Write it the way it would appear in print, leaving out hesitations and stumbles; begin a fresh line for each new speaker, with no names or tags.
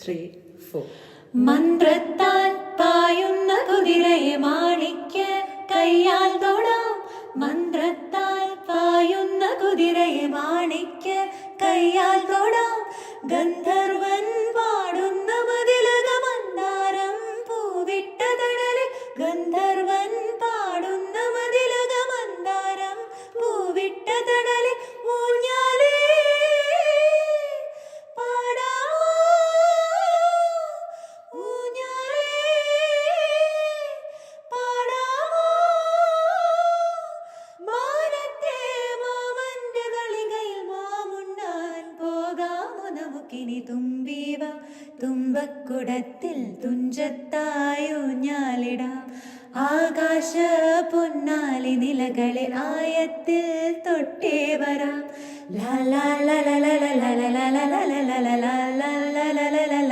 3, 4.
മന്ത്രത്താൽ പായുന്ന കുതിരയെ മാണിക്ക് കയ്യാൽ തൊടാം. മന്ത്രത്താൽ പായുന്ന കുതിരയെ മാണിക്ക് കയ്യാൽ തൊടാം. ഗന്ധർവൻ പാടുന്ന മതിലക മന്ദാരം പൂവിട്ട തണലിൽ. ഗന്ധർവൻ പാടുന്ന മതിലക മന്ദാരം പൂവിട്ട തണലിൽ. ഊഞ്ഞാലേ നമുക്കിനി തുമ്പീവ തുമ്പക്കുടത്തിൽ തുഞ്ചത്തായൂഞ്ഞാലിടാം. ആകാശ പൊന്നാലി നിലകളെ ആയത്തിൽ തൊട്ടേ വരാം. ലാ ലാ ലാ ലാ ലാ ലാ ലാ ലാ ലാ ലാ ലാ ലാ ലാ ലാ.